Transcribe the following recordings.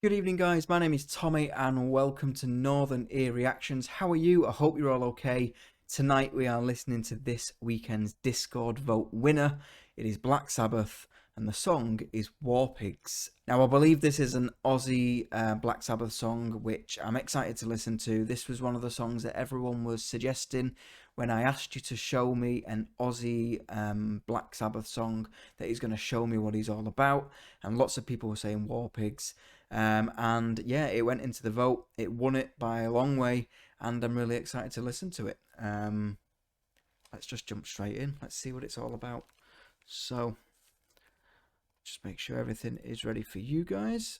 Good evening, guys. My name is Tommy, and welcome to Northern Ear Reactions. How are you? I hope you're all okay. Tonight, we are listening to this weekend's Discord vote winner. It is Black Sabbath, and the song is War Pigs. Now, I believe this is an Ozzy Black Sabbath song, which I'm excited to listen to. This was one of the songs that everyone was suggesting when I asked you to show me an Ozzy Black Sabbath song that he's going to show me what he's all about. And lots of people were saying War Pigs. And yeah, it went into the vote. It won it by a long way, and I'm really excited to listen to it. Let's just jump straight in. Let's see what it's all about. So, just make sure everything is ready for you guys.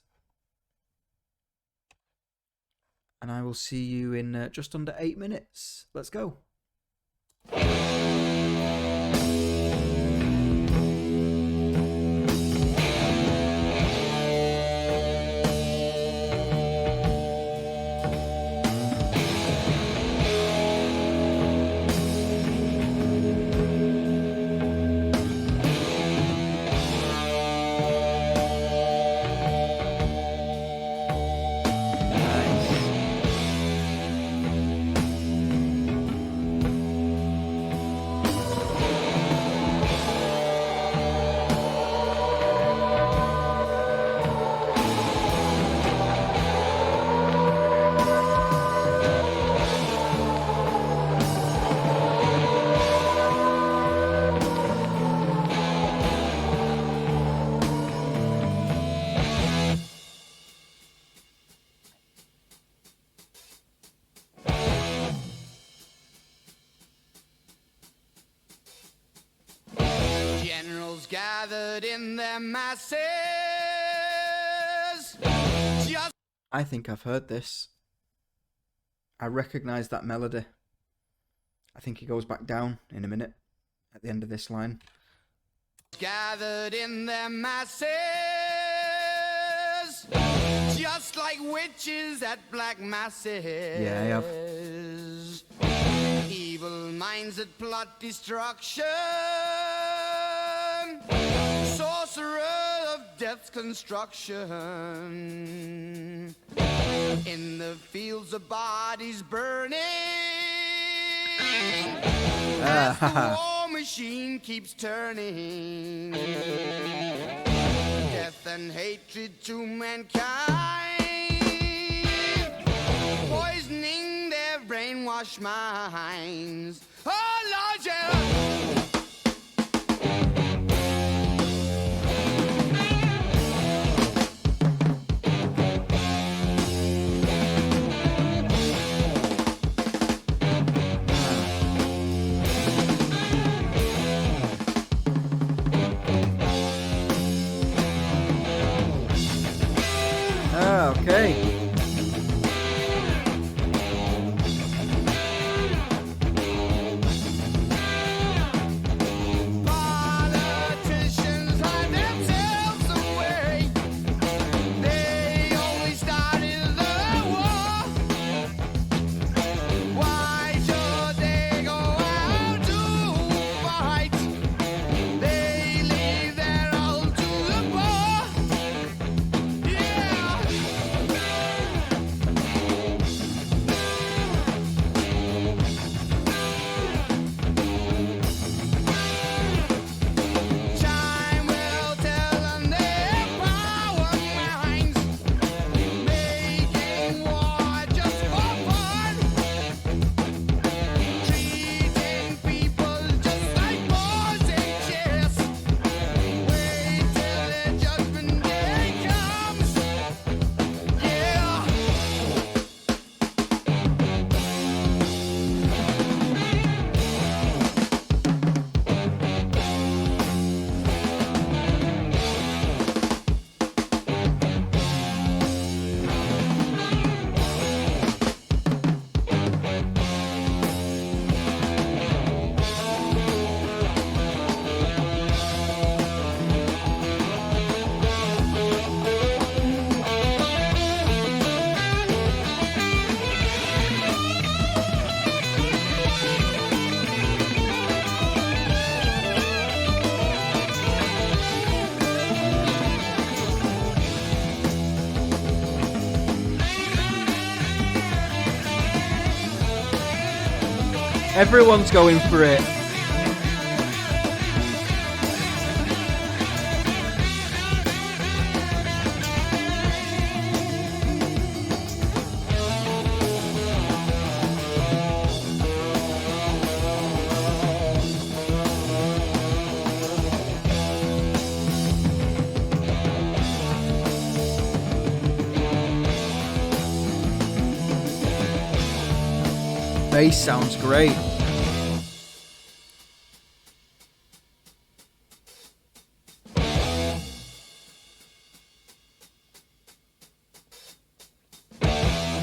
And I will see you in just under 8 minutes. Let's go. Generals gathered in their masses. I think I've heard this. I recognise that melody. I think he goes back down in a minute at the end of this line. Gathered in their masses, just like witches at black masses. Yeah, I have. Evil minds that plot destruction, sorcerer of death's construction. In the fields of bodies burning, as the war machine keeps turning. Death and hatred to mankind, poisoning their brainwashed minds. Oh Lord, yeah. Okay. Politicians hide themselves away. They only started the war. Why should they go out to fight? They leave their all to the poor. Yeah. Everyone's going for it. Bass sounds great.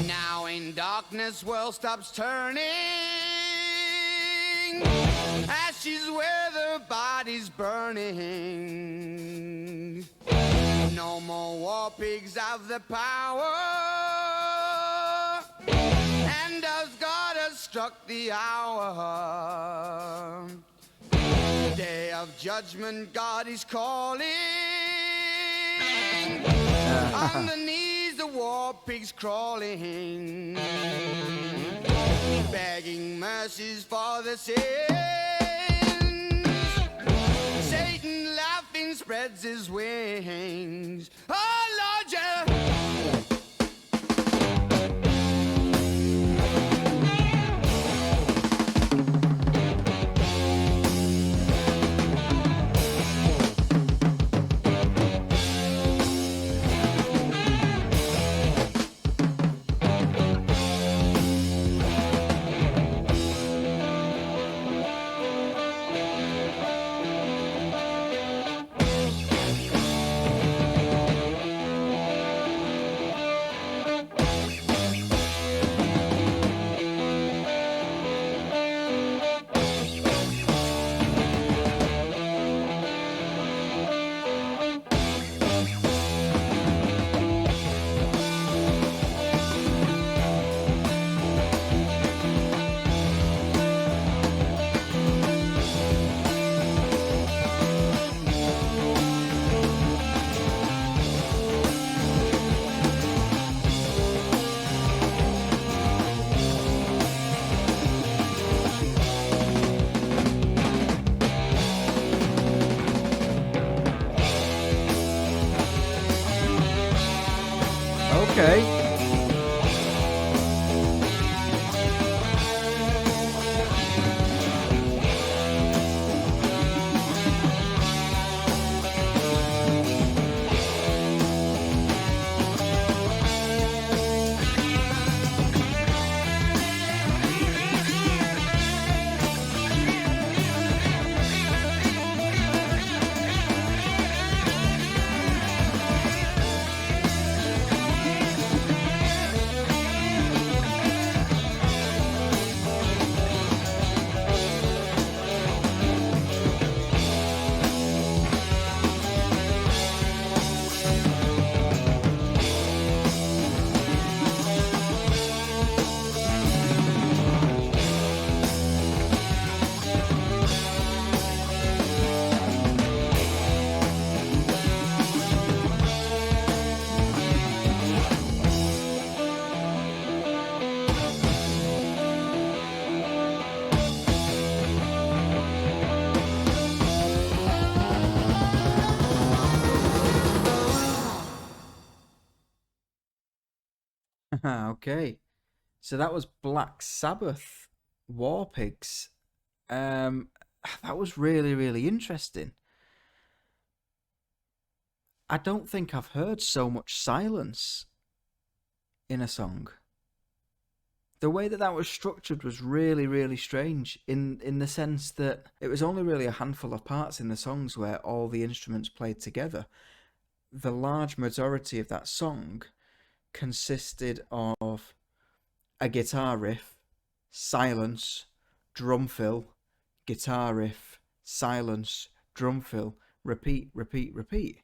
Now in darkness, world stops turning. Ashes where the body's burning. No more war pigs have the power. And as God has struck the hour, day of judgment, God is calling. On the knees, the war pigs crawling, begging mercies for the sins. Satan laughing spreads his wings. Oh Lord, yeah. Okay. Okay. So that was Black Sabbath, War Pigs. Um, that was really, really interesting. I don't think I've heard so much silence in a song. The way that that was structured was really, really strange in the sense that it was only really a handful of parts in the songs where all the instruments played together. The large majority of that song consisted of a guitar riff, silence, drum fill, guitar riff, silence, drum fill, repeat, repeat, repeat.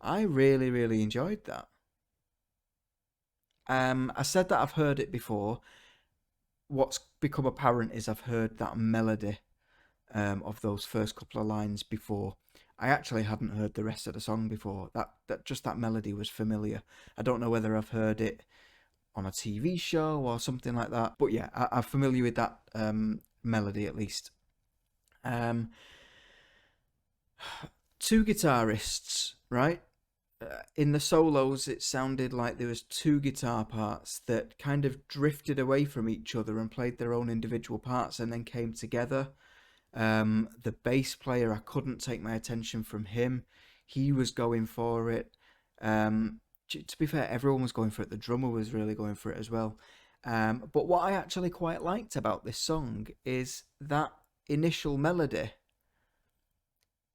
I really, really enjoyed that. I said that I've heard it before. What's become apparent is I've heard that melody of those first couple of lines before. I actually hadn't heard the rest of the song before. That just that melody was familiar. I don't know whether I've heard it on a TV show or something like that. But yeah, I'm familiar with that melody at least. Um, Two guitarists, right? In the solos, it sounded like there was two guitar parts that kind of drifted away from each other and played their own individual parts and then came together. The bass player, I couldn't take my attention from him. He was going for it. To be fair, everyone was going for it. The drummer was really going for it as well. But what I actually quite liked about this song is that initial melody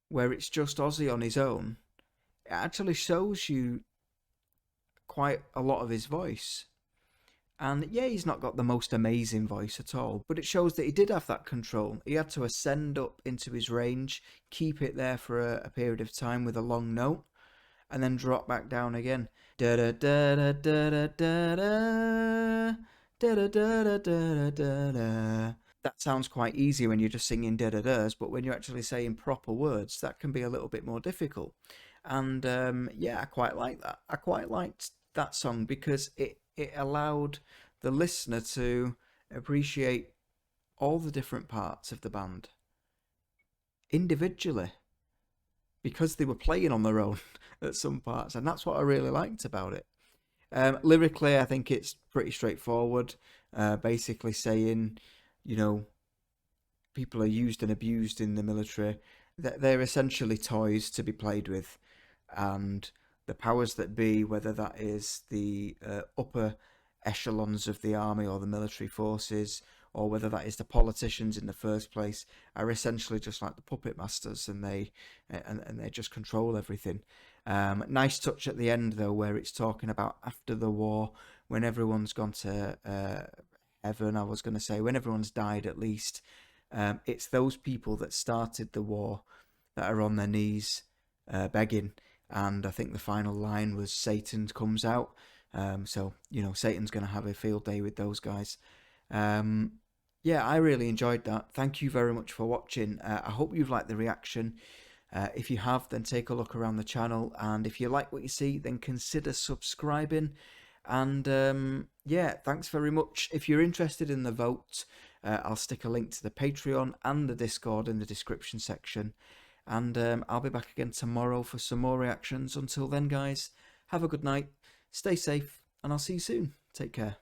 where it's just Ozzy on his own. It actually shows you quite a lot of his voice. And yeah, he's not got the most amazing voice at all, but it shows that he did have that control. He had to ascend up into his range, keep it there for a period of time with a long note, and then drop back down again. Da da da da da da da da da da da da da da. That sounds quite easy when you're just singing da da da's, but when you're actually saying proper words, that can be a little bit more difficult. And yeah, I quite like that. I quite liked that song because it allowed the listener to appreciate all the different parts of the band individually because they were playing on their own at some parts, and that's what I really liked about it. Lyrically, I think it's pretty straightforward. Basically saying, you know, people are used and abused in the military. They're essentially toys to be played with, and the powers that be, whether that is the upper echelons of the army or the military forces, or whether that is the politicians in the first place, are essentially just like the puppet masters, and they just control everything. Nice touch at the end though, where it's talking about after the war, when everyone's gone to heaven. I was going to say when everyone's died at least. It's those people that started the war that are on their knees begging. And I think the final line was Satan comes out. So, you know, Satan's going to have a field day with those guys. Um, yeah, I really enjoyed that. Thank you very much for watching. I hope you've liked the reaction. If you have, then take a look around the channel. And if you like what you see, then consider subscribing. And yeah, thanks very much. If you're interested in the vote, I'll stick a link to the Patreon and the Discord in the description section. And I'll be back again tomorrow for some more reactions. Until then, guys, have a good night, stay safe, and I'll see you soon. Take care.